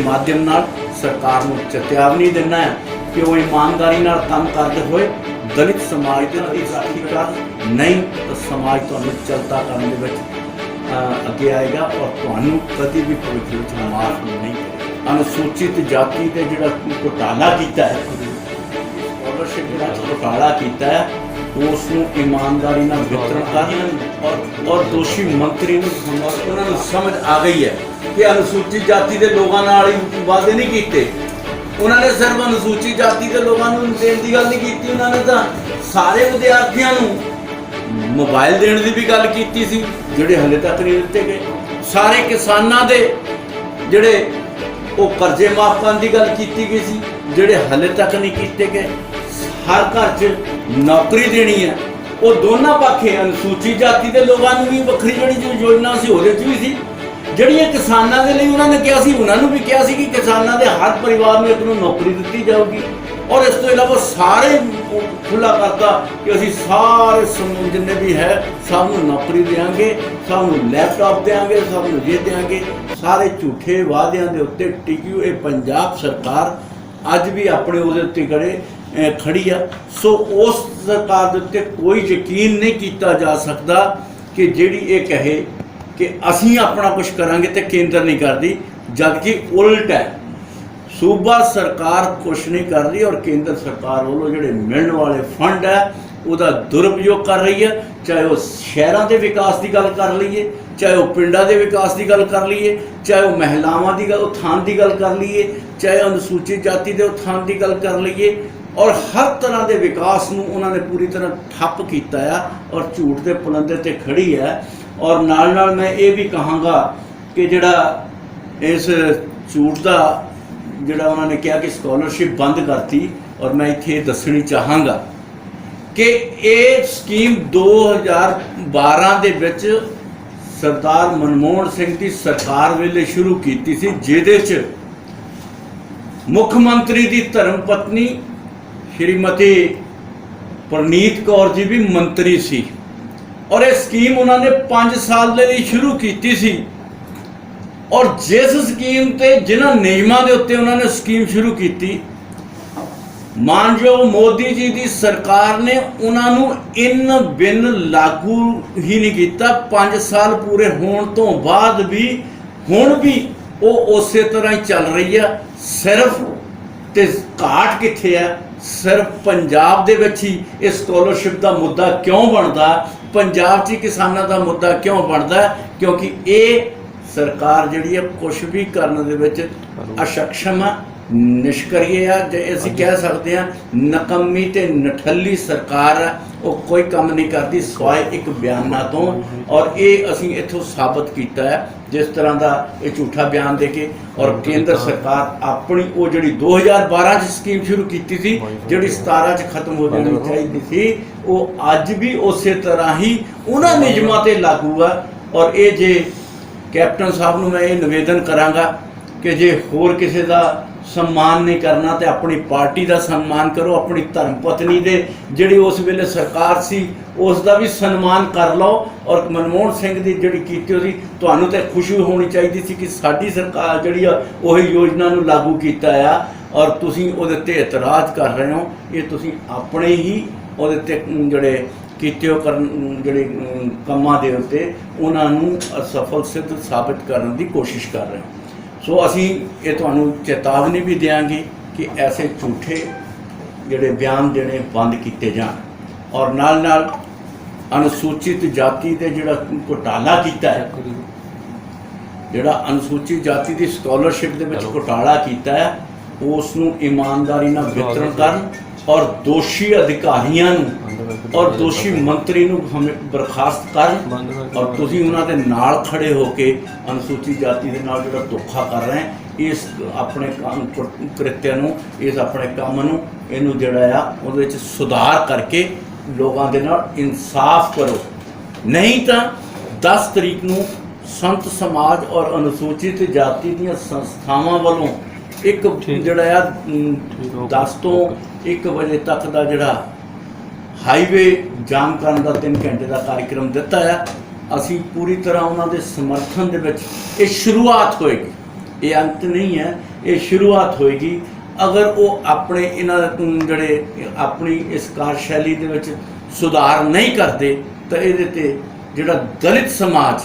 माध्यम नाल सरकार नूं चेतावनी दिंदा है कि वो ईमानदारी नाल काम करते हुए दलित समाज की राखी कर, नहीं तो समाज तुहानूं चलता करने दे विच अगे आएगा और तुहानूं कभी भी भविष्य विच माफ नहीं करेगा। अनुसूचित जाति के जिहड़ा घोटाला कीता है, स्कॉलरशिप जिहड़ा घोटाला कीता है, उसनूं ईमानदारी नाल वितरण करन और दोषी मंत्री उन्होंने समझ आ गई है कि अनुसूचित जाति के लोगों नाल ही वादे नहीं कीते। उन्होंने सिर्फ अनुसूचित जाति के लोगों को देने की गल नहीं की, उन्होंने तो सारे विद्यार्थियों को मोबाइल देने की भी गल की सी जिहड़े हले तक नहीं दिते गए। सारे किसानों के जिहड़े वो कर्जे माफ करने की गल की गई सी जिहड़े हले तक नहीं किए गए। हर घर च नौकरी देनी है, वो दोनों पाखे अनुसूचित जाति के लोगों को भी वक्री जी योजना सी वो भी सी, ਜਿਹੜੀਆਂ किसानों के लिए उन्होंने कहा सी, उन्होंने भी कहा सी कि किसानों के हर परिवार में एक नौकरी दी जाएगी। और इस तो इलावा सारे खुला करता कि असी सारे जिन्हें भी है सब नौकरी देंगे, सब लैपटॉप देंगे, सब ये देंगे। सारे झूठे वादियां के उत्ते टिकी हुई पंजाब सरकार अज भी अपने उसके कड़े खड़ी आ। सो उस सरकार के उत्ते कोई यकीन नहीं किया जा सकता कि जिहड़ी ये कहे कि असी अपना कुछ करांगे तो केंद्र नहीं करती, जबकि उल्ट है। सूबा सरकार कुछ नहीं कर रही और केंद्र सरकार वालों जिहड़े मिलने वाले फंड है उसका दुरुपयोग कर रही है। चाहे वो शहरों के विकास की गल कर लीए, चाहे वो पिंडों के विकास की गल कर लीए, चाहे वो महिलावां की उत्थान की गल कर लीए, चाहे अनुसूचित जाति के उत्थान की गल कर लीए। और हर तरह के विकास नूं उन्होंने पूरी तरह ठप किया है और झूठ के पुलंदे ते खड़ी है। और नाल नाल मैं ये भी कहांगा कि जिहड़ा इस झूठ का जिहड़ा उन्होंने कहा कि स्कॉलरशिप बंद करती, और मैं इत्थे दसनी चाहांगा कि ये स्कीम 2012 दे विच सरदार मनमोहन सिंह की सरकार वेले शुरू की सी, जिहदे च मुख्यमंत्री की धर्म पत्नी श्रीमती परनीत कौर जी भी मंत्री सी। और ये स्कीम उन्होंने 5 साल के लिए शुरू की सी। और जिस स्कीम ते जिन्होंने नियमों के उत्ते उन्होंने स्कीम शुरू की, मानयोग मोदी जी की सरकार ने उन्होंने इन बिन लागू ही नहीं किया। 5 साल पूरे होने तो बाद भी हुण भी वो उस तरह ही चल रही है। सिर्फ ते घाट कित्थे है, सिर्फ पंजाब दे विच ही इस स्कॉलरशिप का मुद्दा क्यों बनता, पंजाब च किसानों का मुद्दा क्यों बनता, क्योंकि ये सरकार जिहड़ी है कुछ भी करने दे विच अक्षम है, निष्क्रिय है, जे असीं कह सकते हैं नकम्मी ते नठल्ली सरकार है। वो कोई काम नहीं करती सिवाय एक बयाना तो। और ये असीं इत्थों साबित किया है जिस तरह का ये झूठा बयान दे के। और केंद्र सरकार अपनी वो जिहड़ी 2012 च स्कीम शुरू की थी, जिहड़ी 17 च खत्म हो जानी चाहिए थी, वो अज भी उस तरह ही उन्हां नियमां ते लागू है। और ये जे कैप्टन साहब नूं मैं ये निवेदन करांगा कि जे होर किसी का सम्मान नहीं करना तो अपनी पार्टी का सम्मान करो, अपनी धर्म पत्नी दे जिहड़ी उस वेले सरकार सी उसका भी सम्मान कर लो। और मनमोहन सिंह की जिहड़ी कीती सी तुहानूं ते खुशी होनी चाहिए सी कि साडी सरकार जिहड़ी आ उही योजना नूं लागू कीता आ, और तुसीं उहदे ते इतराज़ कर रहे हो। ये तुसीं अपने ही उहदे ते जिहड़े कीते हो जिहड़े कामां दे उत्ते उन्हां नूं असफल सिद्ध साबित करने की कोशिश कर रहे हो। सो असी ये तुहानूं चेतावनी भी देंगे कि ऐसे झूठे जिहड़े बयान देने बंद किए जान। और नाल नाल अनुसूचित जाति के जिहड़ा घोटाला किया है, जिहड़ा अनुसूचित जाति की स्कॉलरशिप के विच घोटाला किया है, उसनूं ईमानदारी नाल वितरण करन और दोषी अधिकारियों और दोषी मंत्री हमें बर्खास्त कर। और तुसीं उन्हां दे नाल खड़े होके अनुसूचित जाति के नाल जिहड़ा धोखा कर रहे हैं, इस अपने कृत्य नूं, इस अपने काम नूं इहनूं जिहड़ा आ उहदे विच सुधार करके लोगों के नाल इंसाफ करो। नहीं तो 10 तरीक नूं संत समाज और अनुसूचित जाति दीयां संस्थावां वालों एक जिहड़ा 10 तो 1 बजे तक का जिहड़ा हाईवे जाम करने का 3 घंटे का कार्यक्रम दिता है। असी पूरी तरह उन्होंने समर्थन दे विच ये शुरुआत होएगी, ये अंत नहीं है। ये शुरुआत होएगी। अगर वो अपने इन्हां जिहड़े अपनी इस कार्यशैली दे विच सुधार नहीं करते तो इहदे ते जिहड़ा दलित समाज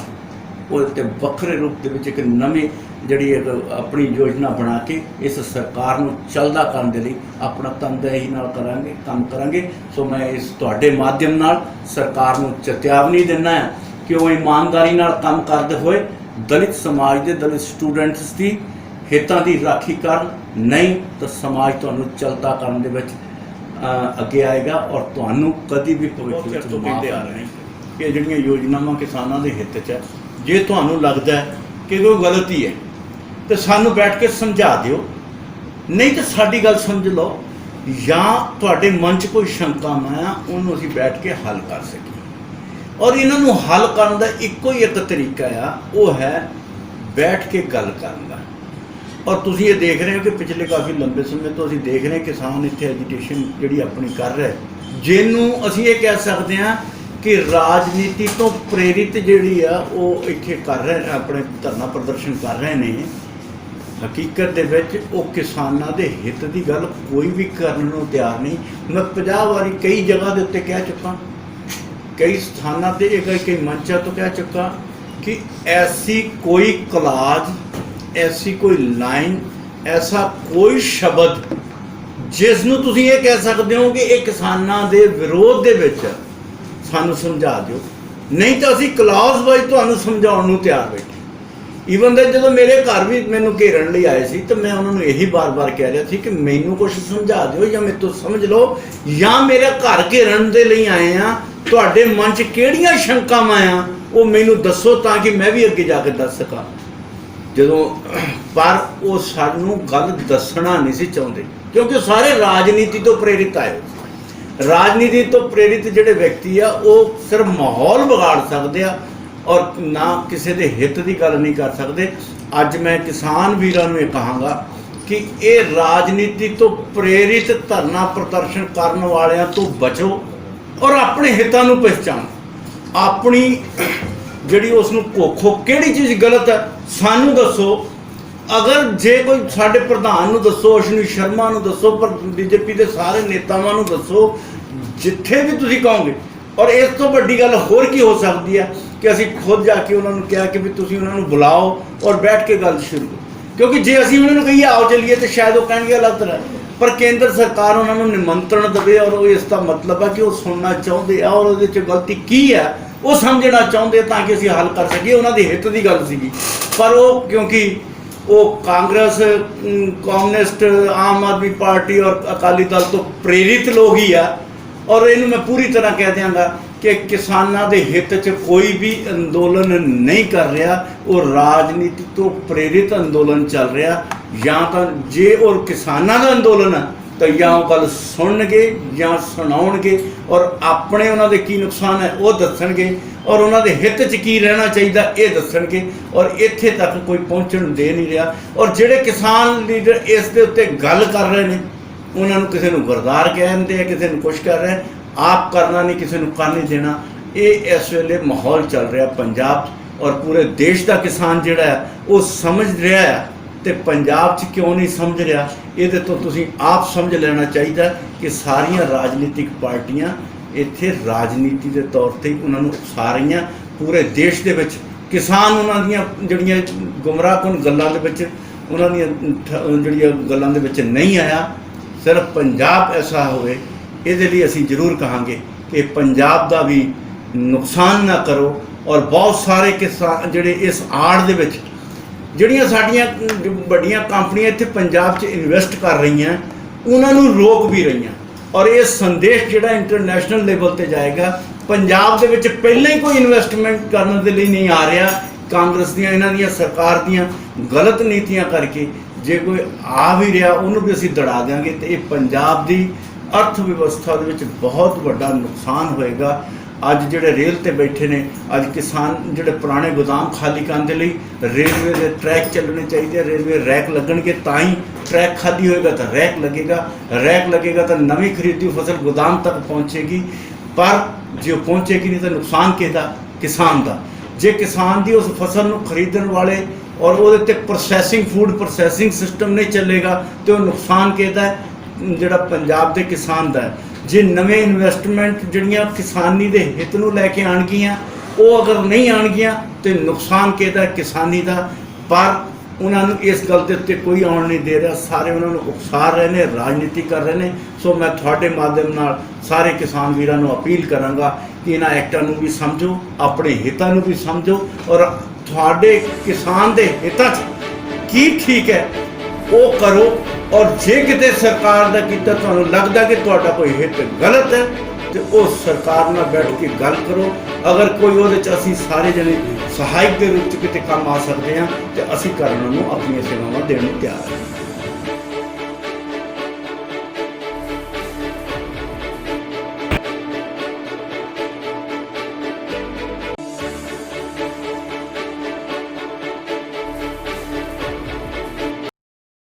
वो ते वक्रे रूप दे विच एक नवीं जिहड़ी एक अपनी योजना बना के इस सरकार नूं चलदा करन दे लई अपना तनदेही नाल करांगे काम करांगे। सो मैं इस तुहाडे माध्यम नाल सरकार नूं चेतावनी दिंदा है कि वो ईमानदारी नाल काम करदे होए दलित समाज दे दलित स्टूडेंट्स दी हितां दी राखी करन, नहीं तो समाज तुहानूं चलता करन दे विच अगे आएगा और तुहानूं कदी भी भविष्य विच कहते आ रहे हैं कि जिहड़ियां योजनावां किसानां दे हित च है, जे तुहानूं लगदा है कि कोई गलती है तो सानू बैठ के समझा दिओ, नहीं तो साडी गल समझ लो, या तुहाडे मन च कोई शंका माया उन्होंने असीं बैठ के हल कर सकीए। और इन्हां नूं हल करन दा इक्को ही एक तरीका आ, वो है बैठ के गल करन दा। और तुसीं ये देख रहे हो कि पिछले काफ़ी लंबे समय तो असीं देख रहे हैं किसान इत्थे एजुटेशन जिहड़ी अपनी कर रहे, जिन्हों असीं ये कह सकते हैं कि राजनीति तो प्रेरित जिहड़ी आ वो इत्थे कर रहे अपने धरना प्रदर्शन कर रहे हैं। हकीकत दे विच वो किसानां दे हित की गल कोई भी करने नूं तैयार नहीं। मैं 50 वारी कई जगह के उत्ते कह चुका, कई स्थानों पर कई मंचों तो कह चुका कि ऐसी कोई क्लाज, ऐसी कोई लाइन, ऐसा कोई शब्द जिसनूं तुसीं ये कह सकते हो कि ये किसानां दे विरोध दे विच सानूं समझा दिओ, नहीं तो असीं क्लॉज वाइज तुहानूं समझाउण नूं तैयार बैठे। ईवन दैट जो मेरे घर भी मैनूं घेरन लई आए सी तो मैं उन्होंने यही बार बार कह रहा थी कि मैनूं कुछ समझा दिओ या मेरे तो समझ लो, या मेरे घर घेरन दे लई आए आ, तुहाडे मन च किहड़ियां शंकावां आ वो मैनूं दसो ताकि मैं भी अगे जाके दस सकां। जदों पर वो सानूं गल दसना नहीं सी चाहुंदे क्योंकि सारे राजनीति तो प्रेरित आए। राजनीति तो प्रेरित जिहड़े व्यक्ति आ वो सिर्फ माहौल बिगाड़ सकते आ और ना किसी के हित की गल नहीं कर सकते। अज मैं किसान वीरां नूं ये कहांगा कि ये राजनीति तो प्रेरित धरना प्रदर्शन करने वालियां तो बचो और अपने हितां नूं पहचानो। अपनी जिहड़ी उसनूं कोखो किहड़ी चीज़ गलत है सानूं दसो। अगर जे कोई साडे प्रधान नूं दसो, अश्विनी शर्मा नूं दसो, पर बीजेपी के सारे नेतावां नूं दसो, जिथे भी तुसीं कहोगे। और इस तो वड्डी गल होर की हो सकती है कि असीं खुद जाके उन्होंने कहा कि भी तुसीं उन्होंने बुलाओ और बैठ के गल शुरू करो, क्योंकि जे असीं उन्होंने कहिए आओ चलिए तो शायद वो कहेंगे अलग तरह। पर केंद्र सरकार उन्होंने निमंत्रण देवे और वो इसका मतलब है कि वो सुनना चाहते हैं और उहदे च गलती की है वो समझना चाहते हैं ताकि असीं हल कर सकीए। उन्होंने हित की गल सीगी, पर वो क्योंकि वो कांग्रेस, कम्युनिस्ट, आम आदमी पार्टी और अकाली दल तो प्रेरित लोग ही आ। और इन्हूं मैं पूरी तरह कह देंगा कि किसानां दे हित च कोई भी अंदोलन नहीं कर रहा, वो राजनीति तो प्रेरित अंदोलन चल रहा। या तो जे और किसानां दा अंदोलन है तो या वो गल सुनणगे या सुणाउणगे और अपने उन्हां दे की नुकसान है वो दसणगे और उन्हां दे हित च की रहना चाहिए ये दसणगे। और इत्थे तक कोई पहुँचण दे नहीं रहा। और जिहड़े किसान लीडर इस दे उत्ते गल कर रहे हैं उन्होंने किसी को गरदार कहते हैं, किसी को कुछ कर रहे हैं, आप करना नहीं, किसी को कर नहीं देना। ये इस वेले माहौल चल रहा पंजाब और पूरे देश का किसान जिहड़ा है वो समझ रहा है तो पंजाब च क्यों नहीं समझ रहा, ये तो तुसीं आप समझ लेना चाहिए कि सारिया राजनीतिक पार्टियां इत्थे राजनीति के तौर पर उन्होंने उकसा रही पूरे देश के विच। किसान उन्होंने जिहड़ियां गुमराहकुन गल्लां दे विच उन्होंने जिहड़ियां गल्लां दे विच नहीं आया। सिर्फ पंजाब ऐसा होवे इहदे लई असीं जरूर कहांगे कि पंजाब का भी नुकसान ना करो। और बहुत सारे किसान जिहड़े इस आड़ दे विच जिहड़ियां साडीआं वड्डियां कंपनियां इत्थे पंजाब च इन्वेस्ट कर रही हैं उन्होंने रोक भी रही हैं। और ये संदेश जिहड़ा इंटरनेशनल लेवल ते जाएगा। पंजाब दे विच पहले ही कोई इन्वेस्टमेंट करने दे लई नहीं आ रहा। कांग्रेस दियां इन्हां दियां सरकार दियां गलत नीतियां करके जे कोई आ भी रहा उन्होंने भी असीं दड़ा देंगे तो ये पंजाब की अर्थव्यवस्था दे विच बहुत बड़ा नुकसान होएगा। अज जिहड़े रेल ते बैठे ने, अज किसान जिहड़े पुराने गोदाम खाली करने लई रेलवे के ट्रैक चलने चाहिए, रेलवे रैक लगणगे तां ही ट्रैक खाली होएगा तो रैक लगेगा, रैक लगेगा तो नवीं खरीदी फसल गोदाम तक पहुँचेगी। पर जो पहुँचेगी नहीं तो नुकसान किसदा? किसान का। जे किसान की उस फसल को खरीदण वाले ਔਰ ਉਹਦੇ ਤੇ ਪ੍ਰੋਸੈਸਿੰਗ ਫੂਡ ਪ੍ਰੋਸੈਸਿੰਗ ਸਿਸਟਮ ਨਹੀਂ ਚੱਲੇਗਾ ਤੇ ਉਹ ਨੁਕਸਾਨ ਕਿਹਦਾ ਹੈ? ਜਿਹੜਾ ਪੰਜਾਬ ਦੇ ਕਿਸਾਨ ਦਾ ਹੈ। ਜੇ ਨਵੇਂ ਇਨਵੈਸਟਮੈਂਟ ਜਿਹੜੀਆਂ ਕਿਸਾਨੀ ਦੇ ਹਿੱਤ ਨੂੰ ਲੈ ਕੇ ਆਉਣਗੀਆਂ, ਉਹ ਅਗਰ ਨਹੀਂ ਆਉਣਗੀਆਂ ਤੇ ਨੁਕਸਾਨ ਕਿਹਦਾ? ਕਿਸਾਨੀ ਦਾ। ਪਰ ਉਹਨਾਂ ਨੂੰ ਇਸ ਗੱਲ ਦੇ ਉੱਤੇ ਕੋਈ ਆਉਣ ਨਹੀਂ ਦੇ ਰਿਹਾ, ਸਾਰੇ ਉਹਨਾਂ ਨੂੰ ਉਕਸਾ ਰਹੇ ਨੇ, ਰਾਜਨੀਤੀ ਕਰ ਰਹੇ ਨੇ। ਸੋ ਮੈਂ ਤੁਹਾਡੇ ਮਾਧਿਅਮ ਨਾਲ ਸਾਰੇ ਕਿਸਾਨ ਵੀਰਾਂ ਨੂੰ ਅਪੀਲ ਕਰਾਂਗਾ ਕਿ ਇਹਨਾਂ ਐਕਟਾਂ ਨੂੰ ਵੀ ਸਮਝੋ, ਆਪਣੇ ਹਿੱਤਾਂ ਨੂੰ ਵੀ ਸਮਝੋ, ਔਰ ਤੁਹਾਡੇ ਕਿਸਾਨ ਦੇ ਹਿੱਤਾਂ 'ਚ ਕੀ ਠੀਕ ਹੈ ਉਹ ਕਰੋ। ਔਰ ਜੇ ਕਿਤੇ ਸਰਕਾਰ ਦਾ ਕੀਤਾ ਤੁਹਾਨੂੰ ਲੱਗਦਾ ਕਿ ਤੁਹਾਡਾ ਕੋਈ ਹਿੱਤ ਗਲਤ ਹੈ ਤੇ ਉਹ ਸਰਕਾਰ ਨਾਲ ਬੈਠ ਕੇ ਗੱਲ ਕਰੋ। ਅਗਰ ਕੋਈ ਉਹਦੇ 'ਚ ਅਸੀਂ ਸਾਰੇ ਜਣੇ ਸਹਾਇਕ ਦੇ ਰੂਪ 'ਚ ਕਿਤੇ ਕੰਮ ਆ ਸਕਦੇ ਹਾਂ ਤੇ ਅਸੀਂ ਕਰਨ ਨੂੰ ਆਪਣੀਆਂ ਸੇਵਾਵਾਂ ਦੇਣ ਨੂੰ ਤਿਆਰ ਹਾਂ।